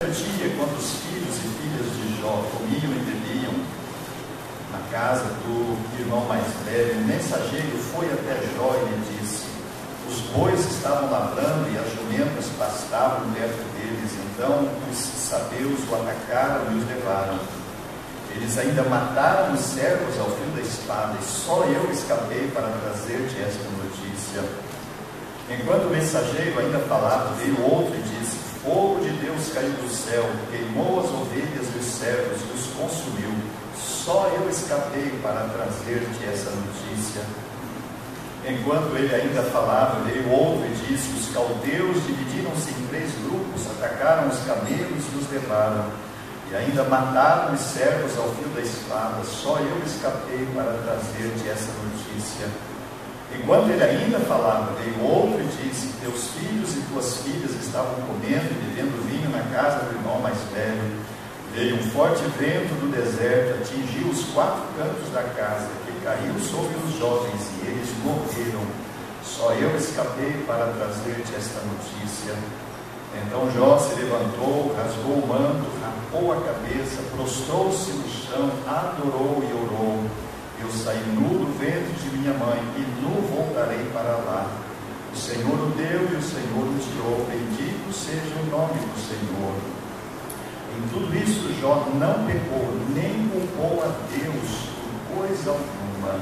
Dia, quando os filhos e filhas de Jó comiam e bebiam na casa do irmão mais velho, o mensageiro foi até Jó e lhe disse: os bois estavam lavrando e as jumentas pastavam perto deles. Então os sabeus o atacaram e os levaram. Eles ainda mataram os servos ao fio da espada, e só eu escapei para trazer-te esta notícia. Enquanto o mensageiro ainda falava, veio outro e disse: fogo de Deus caiu do céu, queimou as ovelhas e os servos e os consumiu. Só eu escapei para trazer-te essa notícia. Enquanto ele ainda falava, veio outro e disse: os caldeus dividiram-se em 3 grupos, atacaram os camelos e os levaram, e ainda mataram os servos ao fio da espada. Só eu escapei para trazer-te essa notícia. Enquanto ele ainda falava, veio outro e disse: teus filhos e tuas filhas estavam comendo e bebendo vinho na casa do irmão mais velho. Veio um forte vento do deserto, atingiu os 4 cantos da casa, que caiu sobre os jovens, e eles morreram. Só eu escapei para trazer-te esta notícia. Então Jó se levantou, rasgou o manto, rapou a cabeça, prostrou-se no chão, adorou e orou: eu saí nu do ventre de minha mãe, e nu voltarei para lá. O Senhor o deu e o Senhor o tirou. Bendito seja o nome do Senhor. Em tudo isso Jó não pecou, nem culpou a Deus por coisa alguma.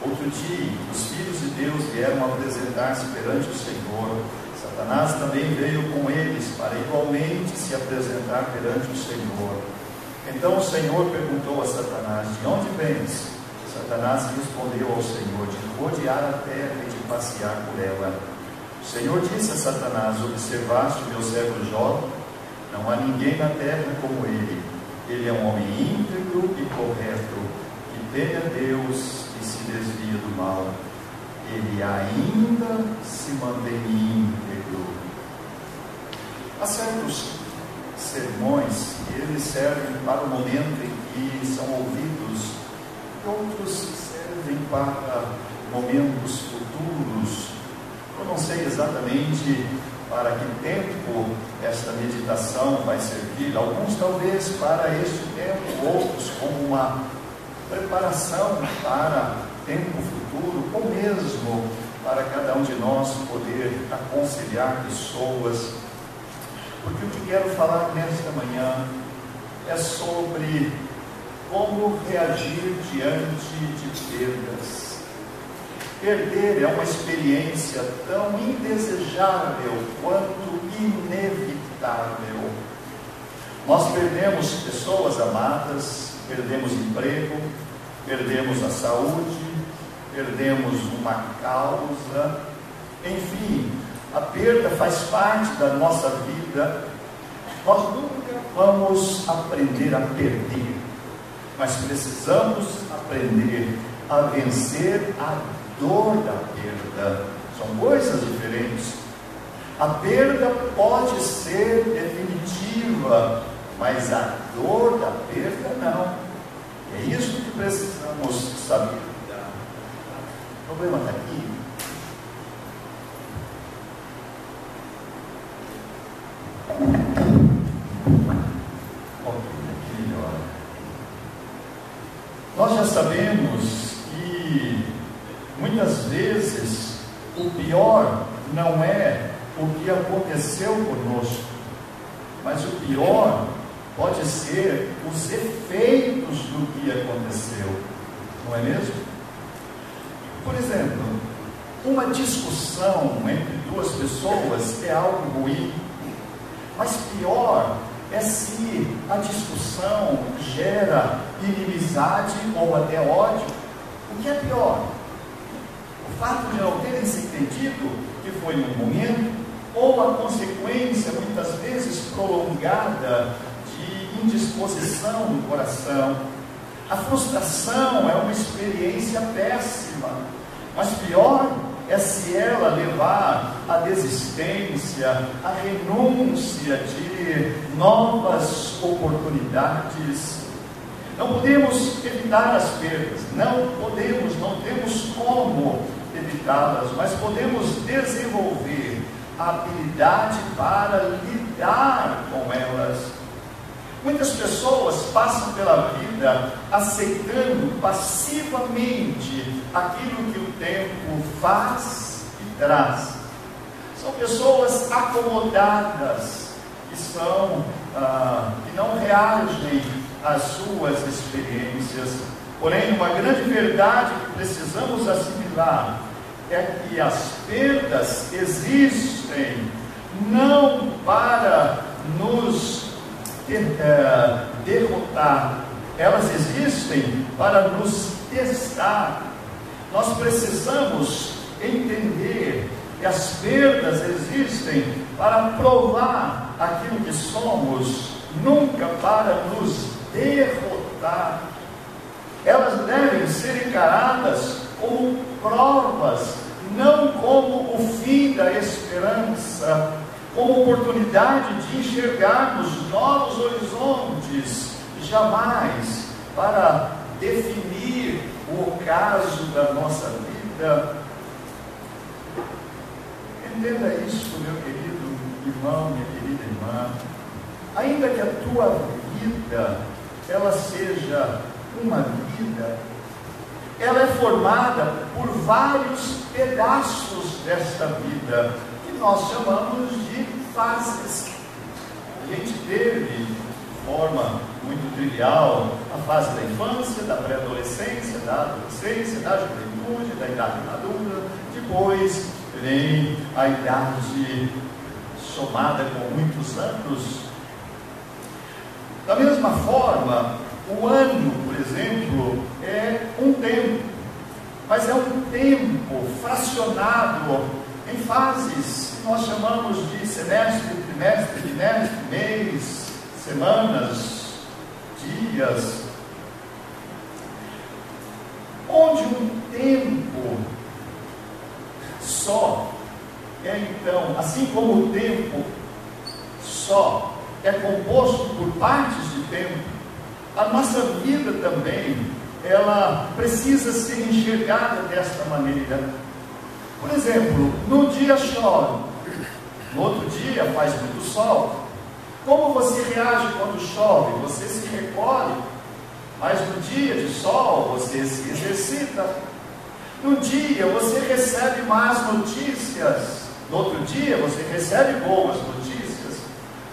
Outro dia, os filhos de Deus vieram apresentar-se perante o Senhor. Satanás também veio com eles, para igualmente se apresentar perante o Senhor. Então o Senhor perguntou a Satanás: de onde vens? Satanás respondeu ao Senhor: de rodear a terra e de passear por ela. O Senhor disse a Satanás: observaste o meu servo Jó? Não há ninguém na terra como ele. Ele é um homem íntegro e correto, que teme a Deus e se desvia do mal. Ele ainda se mantém íntegro. Há certos sermões que eles servem para o momento em que são ouvidos, outros servem para momentos futuros. Eu não sei exatamente para que tempo esta meditação vai servir. Alguns talvez para este tempo, outros como uma preparação para tempo futuro, ou mesmo para cada um de nós poder aconselhar pessoas. Porque o que quero falar nesta manhã é sobre como reagir diante de perdas. Perder é uma experiência tão indesejável quanto inevitável. Nós perdemos pessoas amadas, perdemos emprego, perdemos a saúde, perdemos uma causa. Enfim, a perda faz parte da nossa vida. Nós nunca vamos aprender a perder, mas precisamos aprender a vencer a dor da perda. São coisas diferentes. A perda pode ser definitiva, mas a dor da perda não. É isso que precisamos saber. O problema está aqui. Nós já sabemos que muitas vezes o pior não é o que aconteceu conosco, mas o pior pode ser os efeitos do que aconteceu, não é mesmo? Por exemplo, uma discussão entre 2 pessoas é algo ruim, mas pior é se a discussão gera inimizade ou até ódio. O que é pior? O fato de não terem se entendido que foi um momento, ou a consequência, muitas vezes prolongada, de indisposição do coração. A frustração é uma experiência péssima, mas pior é se ela levar à desistência, à renúncia de novas oportunidades. Não podemos evitar as perdas, não temos como evitá-las, mas podemos desenvolver a habilidade para lidar com elas. passam pela vida aceitando passivamente aquilo que o tempo faz e traz. São pessoas acomodadas, que não reagem às suas experiências. Porém, uma grande verdade que precisamos assimilar é que as perdas existem não para nos derrotar, elas existem para nos testar. Nós precisamos entender que as perdas existem para provar aquilo que somos, nunca para nos derrotar. Elas devem ser encaradas como provas, não como o fim da esperança, como oportunidade de enxergarmos novos horizontes, jamais para definir o ocaso da nossa vida. Entenda isso, meu querido irmão, minha querida irmã. Ainda que a tua vida, ela seja uma vida, ela é formada por vários pedaços desta vida, que nós chamamos de fases. A gente teve, de forma muito trivial, a fase da infância, da pré-adolescência, da adolescência, da juventude, da idade madura. Depois vem a idade somada com muitos anos. Da mesma forma, o ano, por exemplo, é um tempo, mas é um tempo fracionado em fases que nós chamamos de semestre, trimestre, bimestre, mês, semanas, dias, onde um tempo só é então, assim como o tempo só é composto por partes de tempo, a nossa vida também, ela precisa ser enxergada desta maneira. Por exemplo, no dia chove, no outro dia faz muito sol. Como você reage quando chove? Você se recolhe, mas no dia de sol você se exercita. No dia você recebe más notícias, no outro dia você recebe boas notícias.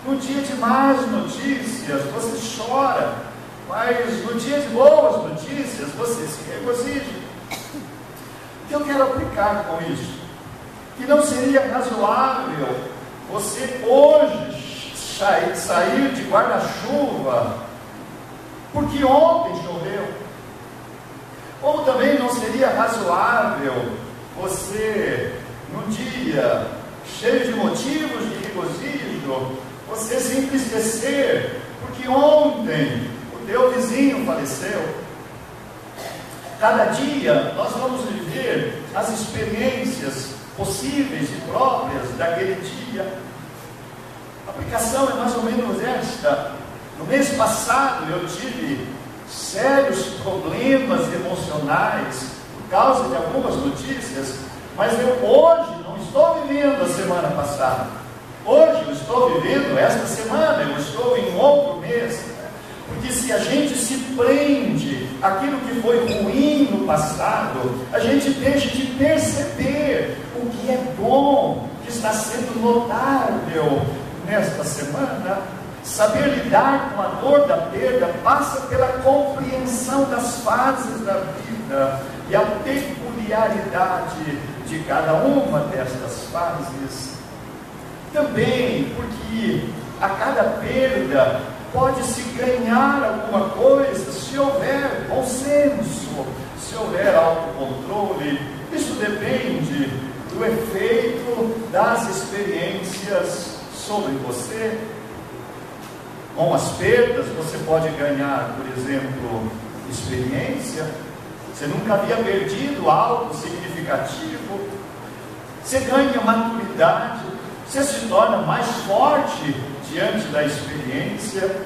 No dia de más notícias você chora, mas no dia de boas notícias você se regozija. O que eu quero aplicar com isso? Que não seria razoável você hoje sair de guarda-chuva porque ontem choveu. Como também não seria razoável você, num dia cheio de motivos de regozijo, você se entristecer porque ontem o teu vizinho faleceu. Cada dia nós vamos viver as experiências possíveis e próprias daquele dia. A aplicação é mais ou menos esta. No mês passado eu tive sérios problemas emocionais por causa de algumas notícias, mas eu hoje não estou vivendo a semana passada. Hoje eu estou vivendo esta semana, eu estou em outro mês. Porque se a gente se prende àquilo que foi ruim no passado, a gente deixa de perceber o que é bom, que está sendo notável nesta semana. Saber lidar com a dor da perda passa pela compreensão das fases da vida e a peculiaridade de cada uma destas fases. Também porque a cada perda pode-se ganhar alguma coisa se houver bom senso, se houver autocontrole. Isso depende do efeito das experiências sobre você. Com as perdas você pode ganhar, por exemplo, experiência. Você nunca havia perdido algo significativo. Você ganha maturidade. Você se torna mais forte diante da experiência.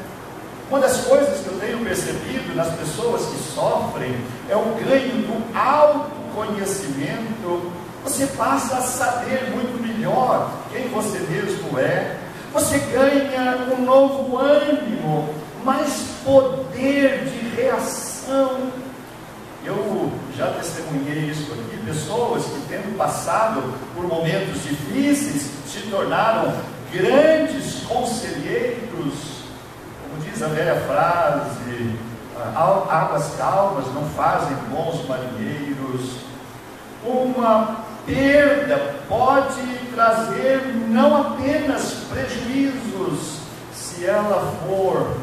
Uma das coisas que eu tenho percebido nas pessoas que sofrem é o ganho do autoconhecimento. Você passa a saber muito melhor quem você mesmo é. Você ganha um novo ânimo, mais poder de reação. Eu já testemunhei isso aqui, pessoas que, tendo passado por momentos difíceis, se tornaram grandes conselheiros. Como diz a velha frase, águas calmas não fazem bons marinheiros. Uma perda pode trazer não apenas prejuízos, se ela for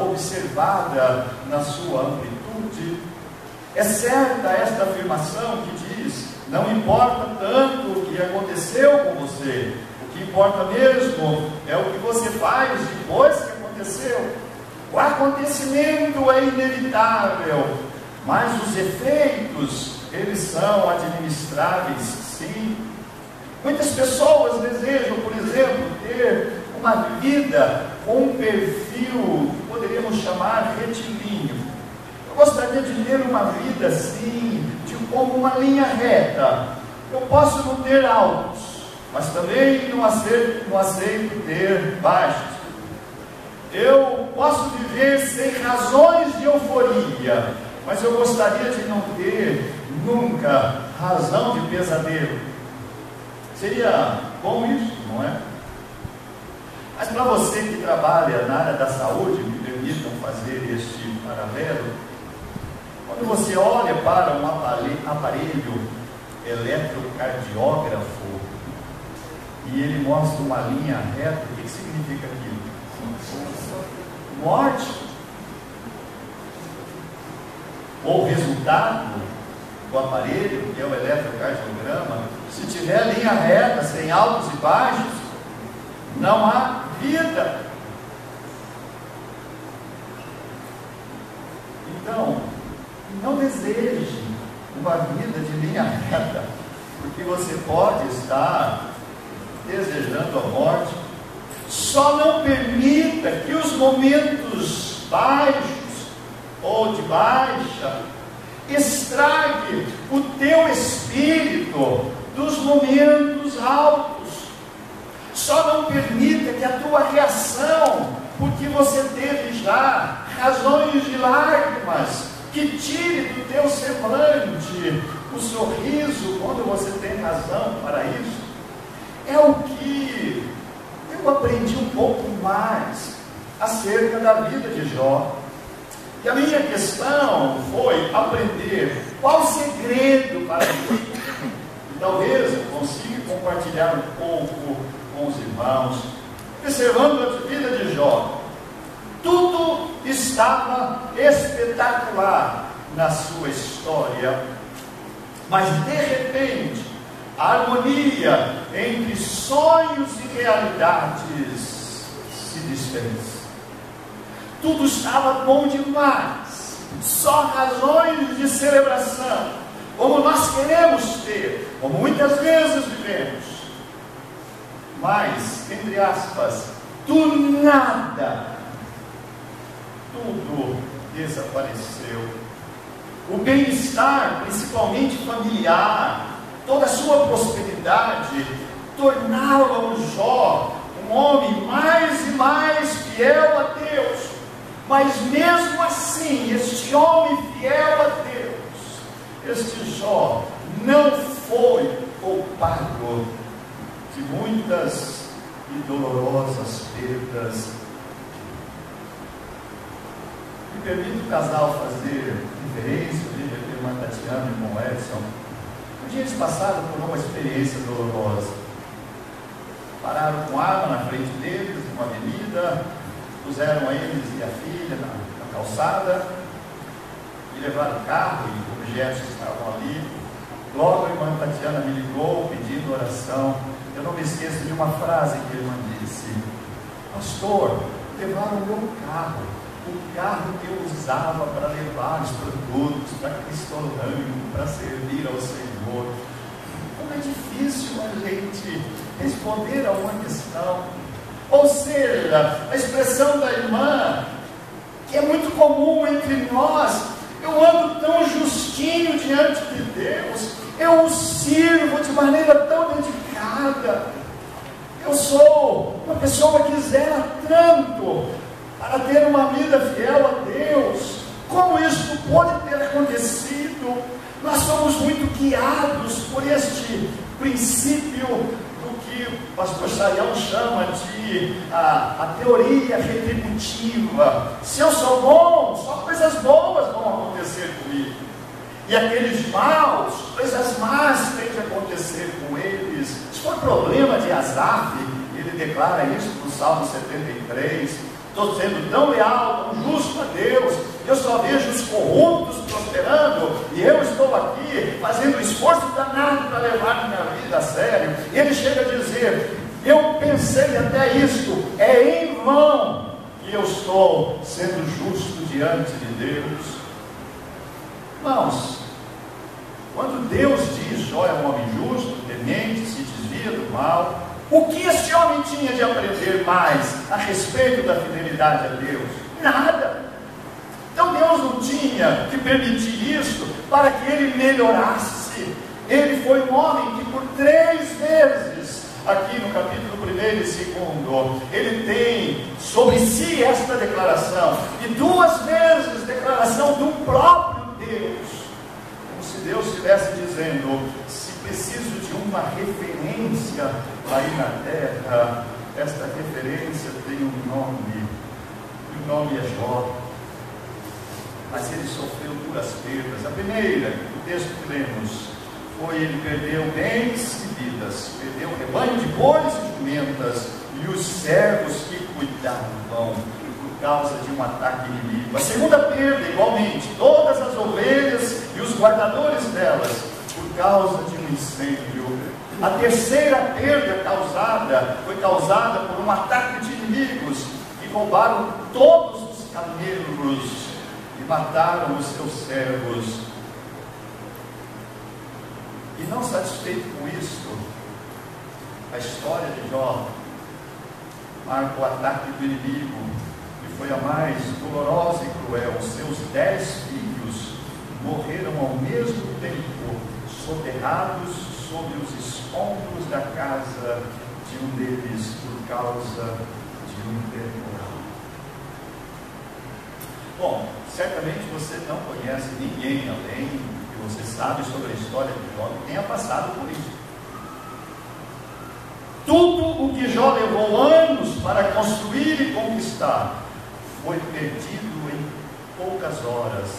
observada na sua amplitude. É certa esta afirmação que diz: não importa tanto o que aconteceu com você, o que importa mesmo é o que você faz depois que aconteceu. O acontecimento é inevitável, mas os efeitos, eles são administráveis, sim. Muitas pessoas desejam, por exemplo, ter uma vida com um perfil que poderíamos chamar retilíneo. Eu gostaria de ter uma vida assim, como uma linha reta. Eu posso não ter altos, mas também não aceito ter baixos. Eu posso viver sem razões de euforia, mas eu gostaria de não ter nunca razão de pesadelo. Seria bom isso, não é? Mas para você que trabalha na área da saúde, me permitam fazer este paralelo. Quando você olha para um aparelho eletrocardiógrafo e ele mostra uma linha reta, o que significa aquilo? Morte. O resultado do aparelho, que é o eletrocardiograma, se tiver linha reta, sem altos e baixos, não há vida. Então, não deseje uma vida de linha reta, porque você pode estar desejando a morte. Só não permita que os momentos baixos ou de baixa estrague o teu espírito dos momentos altos. Só não permita que a tua reação, porque você teve já razões de lágrimas, que tire do teu semblante o sorriso quando você tem razão para isso. É o que eu aprendi um pouco mais acerca da vida de Jó. E a minha questão foi aprender qual o segredo para isso. E talvez eu consiga compartilhar um pouco com os irmãos. Observando a vida de Jó, tudo estava espetacular na sua história, mas de repente a harmonia entre sonhos e realidades se desfez. Tudo estava bom demais, só razões de celebração, como nós queremos ter, como muitas vezes vivemos. Mas, entre aspas, do nada, tudo desapareceu. O bem-estar, principalmente familiar, toda a sua prosperidade, tornava o Jó um homem mais e mais fiel a Deus. Mas mesmo assim, este homem fiel a Deus, este Jó, não foi poupado de muitas e dolorosas perdas. Me permite o casal fazer referência, a irmã Tatiana e o irmão Edson. Um dia eles passaram por uma experiência dolorosa. Pararam com água na frente deles, numa avenida, puseram eles e a filha na calçada e levaram o carro e objetos que estavam ali. Logo a irmã Tatiana me ligou pedindo oração. Eu não me esqueço de uma frase que a irmã disse: pastor, levaram o meu carro, o carro que eu usava para levar os produtos para Cristolândia, para servir ao Senhor. Como é difícil a gente responder a uma questão. Ou seja, a expressão da irmã, que é muito comum entre nós: eu ando tão justinho diante de Deus, eu o sirvo de maneira tão dedicada, eu sou uma pessoa que zela tanto para ter uma vida vida fiel a Deus. Como isso pode ter acontecido? Nós somos muito guiados por este princípio do que o pastor Saião chama de a teoria retributiva. Se eu sou bom, só coisas boas vão acontecer comigo. E aqueles maus, coisas más têm de acontecer com eles. Isso foi problema de Asaf. Ele declara isso no Salmo 73. Estou sendo tão leal, tão justo a Deus, eu só vejo os corruptos prosperando, e eu estou aqui fazendo um esforço danado para levar minha vida a sério. E ele chega a dizer: eu pensei até isto, é em vão que eu estou sendo justo diante de Deus. Irmãos, quando Deus diz: Jó é um homem justo, temente, se desvia do mal, o que esse homem tinha de aprender mais a respeito da fidelidade a Deus? Nada. Então Deus não tinha que permitir isso para que ele melhorasse. Ele foi um homem que por 3 vezes, aqui no capítulo 1 e 2, ele tem sobre si esta declaração, e 2 vezes declaração do próprio Deus, como se Deus estivesse dizendo: se preciso de uma referência aí na terra, esta referência tem um nome, e o nome é Jó. Mas ele sofreu 2 perdas. A primeira, o texto que lemos, foi: ele perdeu bens e vidas, perdeu o rebanho de bois e jumentas, e os servos que cuidavam, por causa de um ataque inimigo. A segunda perda, igualmente, todas as ovelhas e os guardadores delas, por causa de um incêndio. A terceira perda foi causada por um ataque de inimigos, que roubaram todos os camelos e mataram os seus servos. E não satisfeito com isto, a história de Jó marca o ataque do inimigo, que foi a mais dolorosa e cruel. Os seus 10 filhos morreram ao mesmo tempo, soterrados sobre os escombros da casa de um deles, por causa de um temporal. Bom, certamente você não conhece ninguém além que você sabe sobre a história de Jó que tenha passado por isso. Tudo o que Jó levou anos para construir e conquistar foi perdido em poucas horas,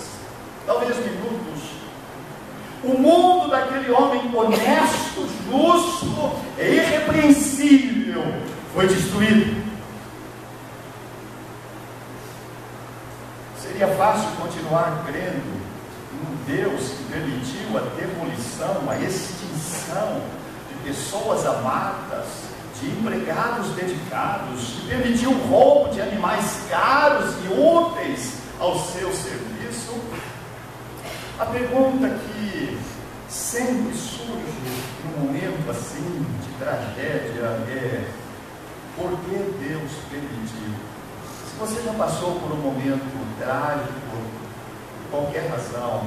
talvez minutos. O mundo daquele homem honesto, justo e irrepreensível foi destruído. Seria fácil continuar crendo num Deus que permitiu a demolição, a extinção de pessoas amadas, de empregados dedicados, que permitiu o roubo de animais caros e úteis ao seu serviço? A pergunta que sempre surge num momento assim de tragédia é: por que Deus permitiu? Se você já passou por um momento trágico, por qualquer razão,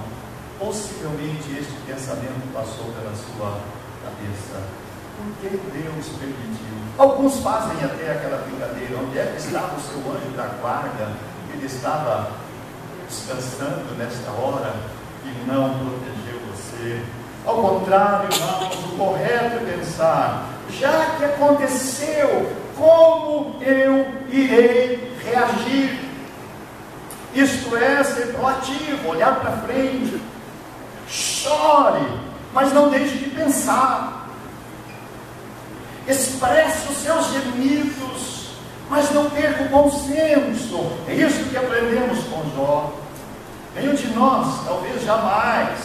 possivelmente este pensamento passou pela sua cabeça: por que Deus permitiu? Alguns fazem até aquela brincadeira: onde é que estava o seu anjo da guarda? Ele estava descansando nesta hora e não protegeu você. Ao contrário, irmãos, o correto é pensar: já que aconteceu, como eu irei reagir? Isto é, ser proativo, olhar para frente. Chore, mas não deixe de pensar. Expresse os seus gemidos, mas não perca o bom senso. É isso que aprendemos com Jó. Nenhum de nós, talvez jamais,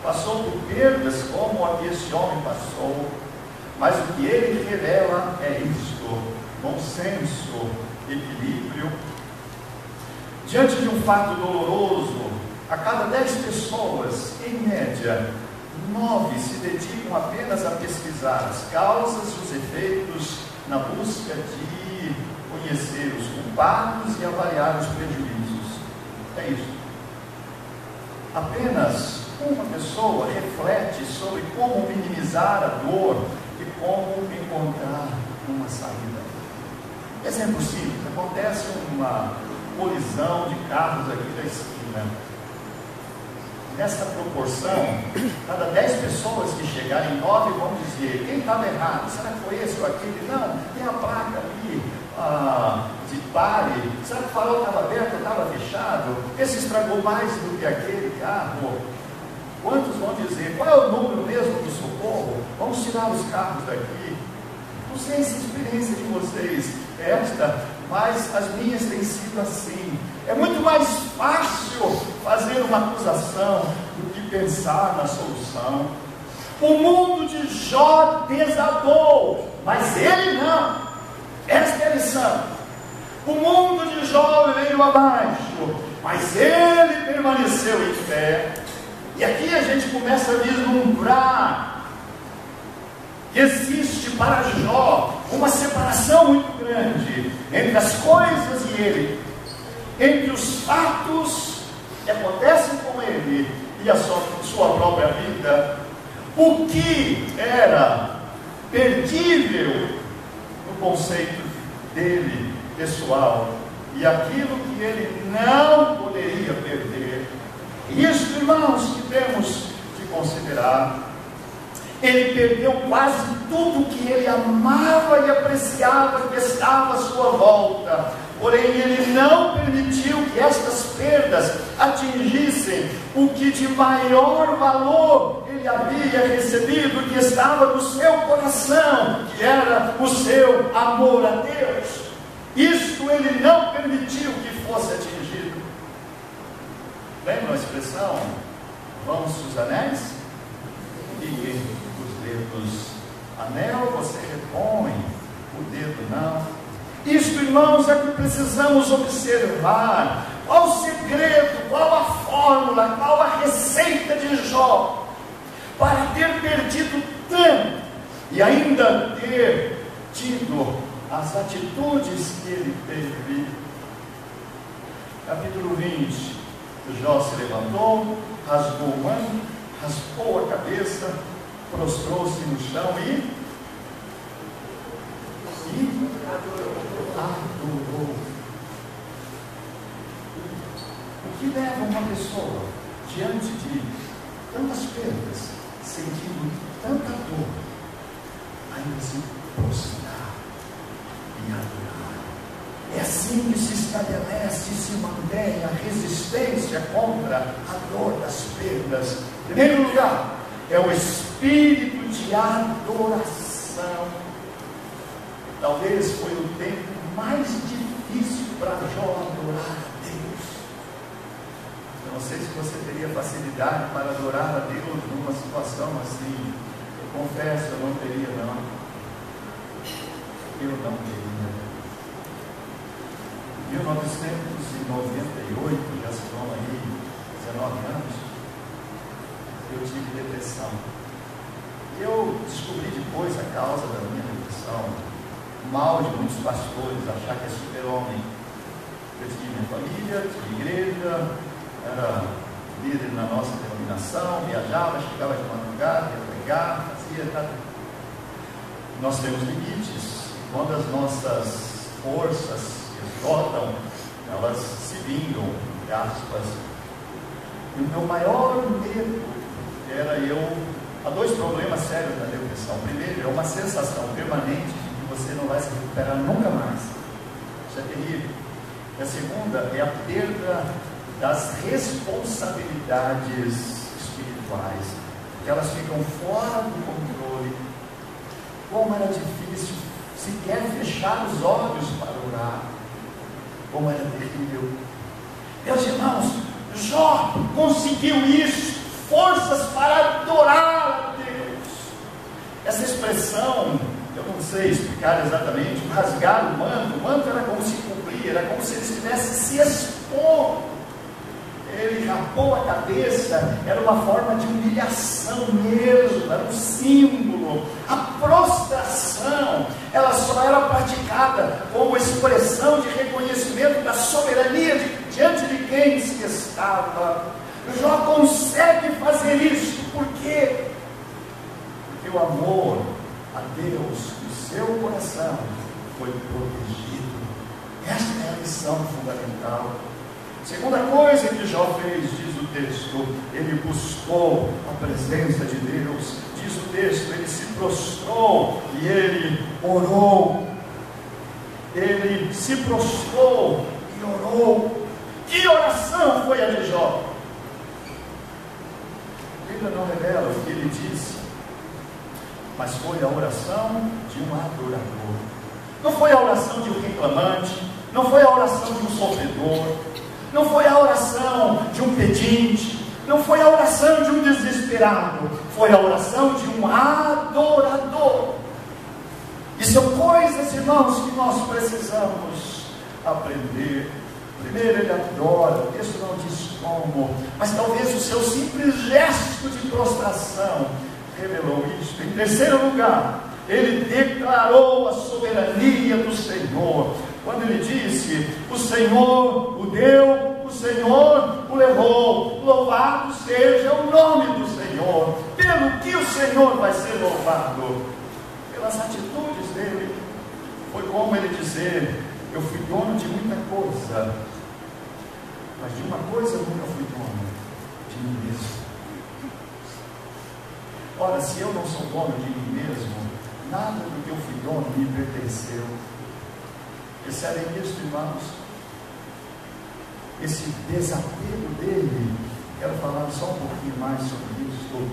passou por perdas como a que esse homem passou, mas o que ele revela é isto: bom senso, equilíbrio. Diante de um fato doloroso, a cada 10 pessoas, em média, 9 se dedicam apenas a pesquisar as causas e os efeitos, na busca de conhecer os culpados e avaliar os prejuízos. É isso. Apenas uma pessoa reflete sobre como minimizar a dor e como encontrar uma saída. É sempre possível. Acontece colisão de carros aqui da esquina. Nessa proporção, cada 10 pessoas que chegarem, 9 vão dizer: quem estava errado? Será que foi esse ou aquele? Não, tem a placa ali de pare. Será que o farol estava aberto ou estava fechado? Esse estragou mais do que aquele carro. Quantos vão dizer: qual é o número mesmo do socorro? Vamos tirar os carros daqui. Não sei se a experiência de vocês é esta, mas as minhas têm sido assim. É muito mais fácil fazer uma acusação do que pensar na solução. O mundo de Jó desabou, mas ele não. Esta é a lição. O mundo de Jó veio abaixo, mas ele permaneceu em fé. E aqui a gente começa a vislumbrar que existe para Jó uma separação muito grande entre as coisas e ele, entre os fatos que acontecem com ele e a sua própria vida. O que era perdível no conceito dele pessoal e aquilo que ele não poderia perder. Isso, irmãos, que temos de considerar. Ele perdeu quase tudo que ele amava e apreciava que estava à sua volta. Porém, ele não permitiu que estas perdas atingissem o que de maior valor ele havia recebido, que estava no seu coração, que era o seu amor a Deus. Isso ele não permitiu que fosse atingido. Lembra a expressão: vão-se os anéis e os dedos. Anel você repõe, o dedo não. Isto, irmãos, é que precisamos observar. Qual o segredo, qual a fórmula, qual a receita de Jó para ter perdido tanto e ainda ter tido as atitudes que ele teve. Capítulo 20. Jó se levantou, rasgou o manto, raspou a cabeça, prostrou-se no chão e adorou. O que leva uma pessoa diante de tantas perdas, sentindo tanta dor, ainda se prostrar e adorar? É assim que se estabelece e se mantém a resistência contra a dor das perdas. Em primeiro lugar, é o espírito de adoração. Talvez foi o tempo mais difícil para Jó adorar a Deus. Eu não sei se você teria facilidade para adorar a Deus numa situação assim. Eu confesso, eu não teria não. Eu não teria. Em 1998, já se vão aí 19 anos, eu tive depressão. E eu descobri depois a causa da minha depressão. Mal de muitos pastores achar que é super-homem. Eu tinha minha família, tinha igreja, era líder na nossa denominação, viajava, chegava de madrugada, ia pregar, fazia nada. Nós temos limites. Quando as nossas forças se esgotam, elas se vingam, entre aspas. E o meu maior medo era há dois problemas sérios na depressão. Primeiro, é uma sensação permanente de que você não vai se recuperar nunca mais. Isso é terrível. E a segunda é a perda das responsabilidades espirituais, que elas ficam fora do controle. Como era difícil sequer fechar os olhos para orar. Como era terrível. Meus irmãos, Jó conseguiu isso, forças para adorar a Deus. Essa expressão, eu não sei explicar exatamente, rasgar o manto era como se cobrir, era como se ele estivesse se expondo. Ele rapou a cabeça, era uma forma de humilhação mesmo, era um símbolo. A prostração, ela só era praticada como expressão de reconhecimento da soberania diante de quem se estava. Jó consegue fazer isso, por quê? Porque o amor a Deus do seu coração foi protegido. Esta é a lição fundamental. Segunda coisa que Jó fez, diz o texto, ele buscou a presença de Deus. Diz o texto, ele se prostrou e ele orou. Ele se prostrou e orou. Que oração foi a de Jó? A Bíblia não revela o que ele disse, mas foi a oração de um adorador. Não foi a oração de um reclamante, não foi a oração de um sofredor, não foi a oração de um pedinte, não foi a oração de um desesperado, foi a oração de um adorador. E são coisas, irmãos, que nós precisamos aprender. Primeiro ele adora, o texto não diz como, mas talvez o seu simples gesto de prostração revelou isso. Em terceiro lugar, ele declarou a soberania do Senhor, quando ele disse: o Senhor o deu, o Senhor o levou, louvado seja o nome do Senhor. Pelo que o Senhor vai ser louvado? Pelas atitudes dele. Foi como ele dizer: eu fui dono de muita coisa, mas de uma coisa eu nunca fui dono, de mim mesmo. Ora, se eu não sou dono de mim mesmo, nada do que eu fui dono me pertenceu. Percebem isso, irmãos? Esse desapego dele, quero falar só um pouquinho mais sobre isso.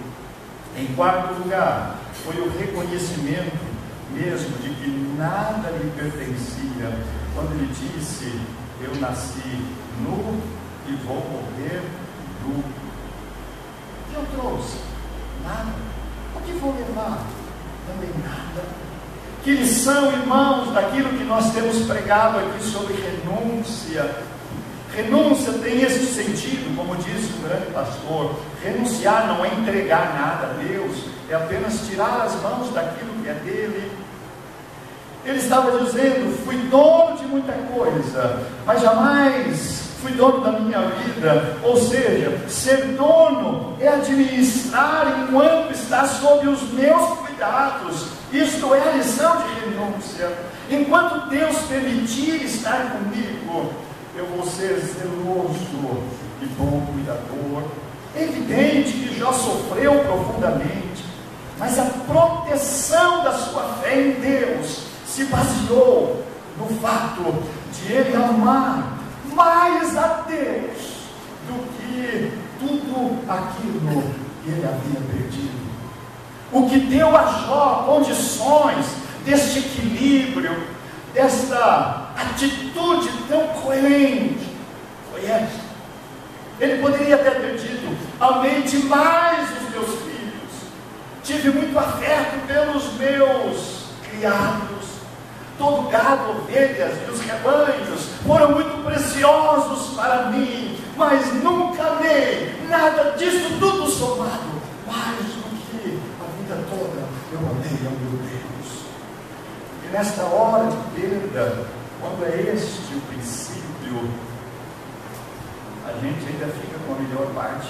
Em quarto lugar, foi o reconhecimento mesmo de que nada lhe pertencia, quando ele disse: eu nasci nu e vou morrer nu. O que eu trouxe? Nada. O que vou levar? Também nada. Que lição, irmãos, daquilo que nós temos pregado aqui sobre renúncia. Renúncia tem esse sentido, como disse o grande pastor. Renunciar não é entregar nada a Deus, é apenas tirar as mãos daquilo que é dele. Ele estava dizendo: fui dono de muita coisa, mas jamais fui dono da minha vida. Ou seja, ser dono é administrar enquanto está sob os meus cuidados. Isto é a lição de renúncia. Enquanto Deus permitir estar comigo, eu vou ser zeloso e bom cuidador. É evidente que Jó sofreu profundamente, mas a proteção da sua fé em Deus se baseou no fato de ele amar mais a Deus do que tudo aquilo que ele havia perdido. O que deu a Jó condições deste equilíbrio, desta atitude tão coerente, foi esta. Ele poderia ter dito: amei demais os meus filhos, tive muito afeto pelos meus criados, todo gado, ovelhas e os rebanhos foram muito preciosos para mim, mas nunca amei nada disso tudo somado, mais do que a vida toda eu amei ao meu Deus. E nesta hora de perda, quando é este o princípio, a gente ainda fica com a melhor parte,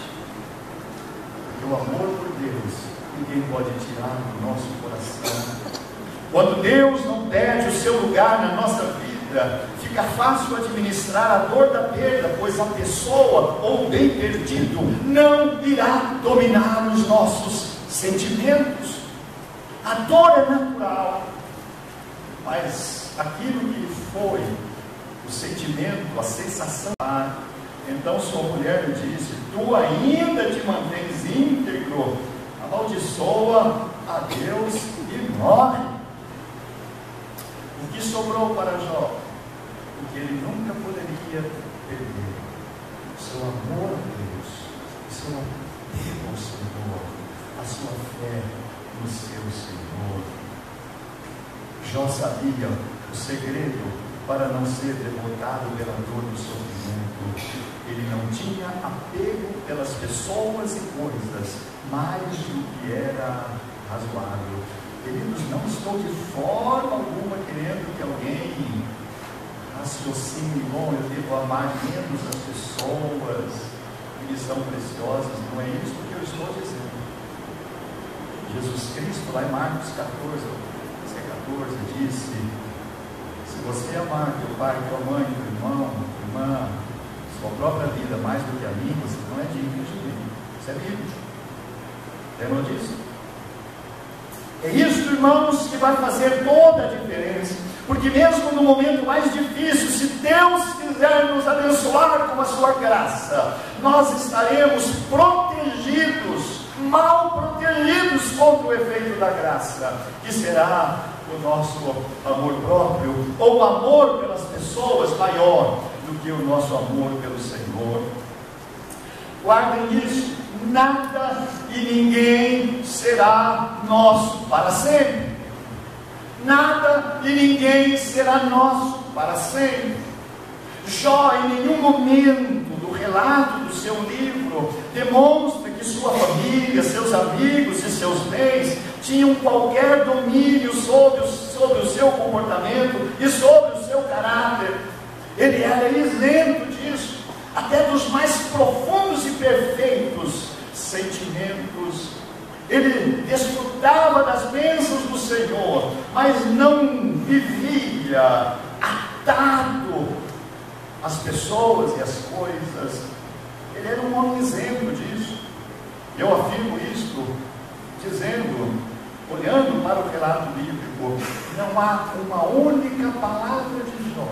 porque o amor por Deus ninguém pode tirar do nosso coração. Quando Deus não perde o seu lugar na nossa vida, fica fácil administrar a dor da perda, pois a pessoa ou o bem perdido não irá dominar os nossos sentimentos. A dor é natural, mas aquilo que foi o sentimento, a sensação, então sua mulher lhe disse: tu ainda te mantens íntegro, amaldiçoa a Deus e morre. O que sobrou para Jó? O que ele nunca poderia perder: o seu amor a Deus, o seu apego ao Senhor, a sua fé no seu Senhor. Jó sabia o segredo para não ser derrotado pela dor do sofrimento. Ele não tinha apego pelas pessoas e coisas mais do que era razoável. Queridos, não estou de forma alguma querendo que alguém raciocine: bom, eu devo amar menos as pessoas que me são preciosas. Não é isso que eu estou dizendo. Jesus Cristo, lá em Marcos 14, disse: se você amar teu pai e tua mãe, teu irmão, irmã, sua própria vida mais do que a mim, você não é digno de mim. Isso é bíblico. Lembram disso? É isso, irmãos, que vai fazer toda a diferença. Porque mesmo no momento mais difícil, se Deus quiser nos abençoar com a sua graça, nós estaremos protegidos, mal protegidos contra o efeito da graça, que será o nosso amor próprio, ou o amor pelas pessoas maior do que o nosso amor pelo Senhor. Guardem isso, nada e ninguém será nosso para sempre. Nada e ninguém será nosso para sempre. Jó, em nenhum momento do relato do seu livro, demonstra que sua família, seus amigos e seus bens tinham qualquer domínio sobre o seu comportamento e sobre o seu caráter. Ele era isento disso, até dos mais profundos e perfeitos sentimentos. Ele desfrutava das bênçãos do Senhor, mas não vivia atado às pessoas e às coisas. Ele era um homem isento disso. Eu afirmo isto dizendo, olhando para o relato bíblico, não há uma única palavra de Jó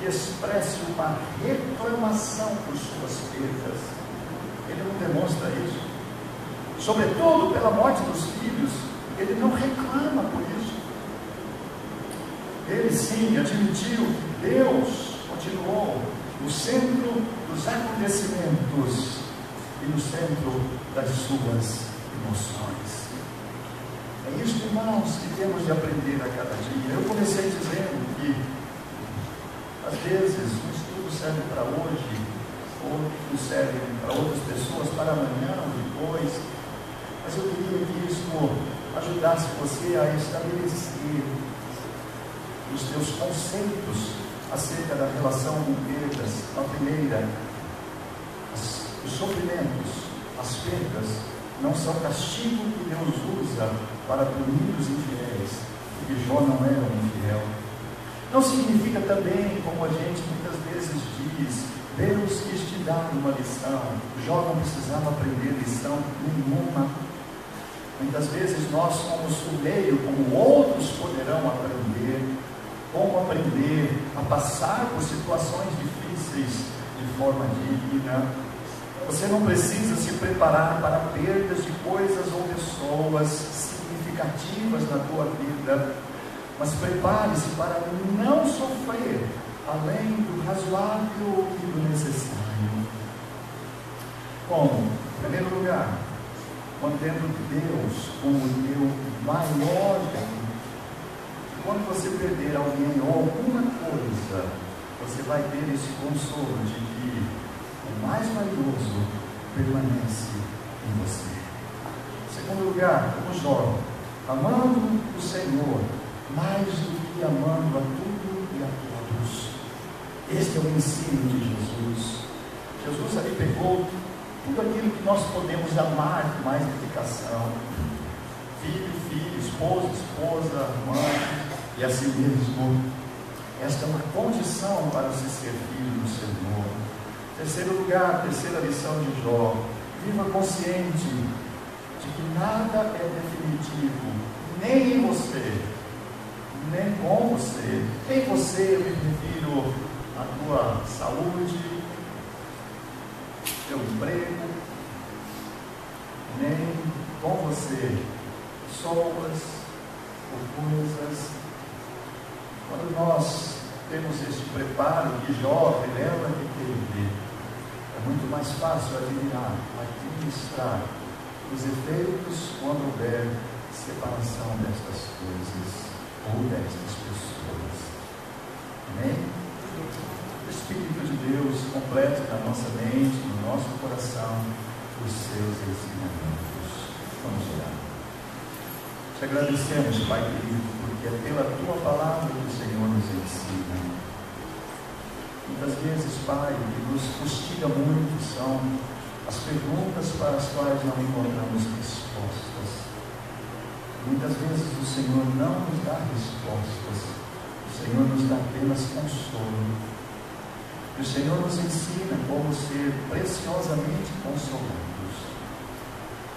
que expresse uma reclamação por suas perdas. Ele não demonstra isso. Sobretudo pela morte dos filhos, ele não reclama por isso. Ele sim admitiu que Deus continuou no centro dos acontecimentos e no centro das suas emoções. É isso, irmãos, que temos de aprender a cada dia. Eu comecei dizendo que às vezes o estudo serve para hoje, outros servem para outras pessoas para amanhã ou depois. Mas eu queria que isso ajudasse você a estabelecer os teus conceitos acerca da relação com perdas. A primeira, os sofrimentos, as perdas, não são castigo que Deus usa para punir os infiéis, porque Jó não era um infiel. Não significa também, como a gente muitas vezes diz, Deus quis te dar uma lição. Jó não precisava aprender lição nenhuma. Muitas vezes nós somos o meio como outros poderão aprender, como aprender a passar por situações difíceis de forma digna. Você não precisa se preparar para perdas de coisas ou pessoas significativas na tua vida, mas prepare-se para não sofrer além do razoável e do necessário. Como? Em primeiro lugar, mantendo Deus como o teu maior bem. Quando você perder alguém ou alguma coisa, você vai ter esse consolo de que o mais valioso permanece em você. Em segundo lugar, como Jó, amando o Senhor mais do que amando a tudo e a todos. Este é o ensino de Jesus. Jesus ali pegou tudo aquilo que nós podemos amar com mais dedicação: filho, filho, esposa, mãe, e a si mesmo. Esta é uma condição para se ser filho do Senhor. Terceiro lugar, terceira lição de Jó: viva consciente de que nada é definitivo, nem em você, nem com você. Em você eu me refiro à tua saúde, teu emprego, nem com você, pessoas ou coisas. Quando nós temos este preparo que Jó revela que teve, é muito mais fácil administrar os efeitos quando houver separação destas coisas ou destas pessoas. Amém? O Espírito de Deus complete na nossa mente, no nosso coração, os seus ensinamentos. Vamos orar. Te agradecemos, Pai querido, porque é pela Tua palavra que o Senhor nos ensina. Muitas vezes, Pai, o que nos fustiga muito são as perguntas para as quais não encontramos respostas. Muitas vezes o Senhor não nos dá respostas, o Senhor nos dá apenas consolo. E o Senhor nos ensina como ser preciosamente consolados.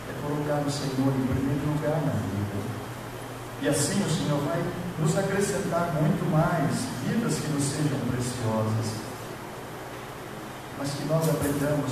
É colocar o Senhor em primeiro lugar na vida. E assim o Senhor vai nos acrescentar muito mais vidas que nos sejam preciosas. Mas que nós aprendamos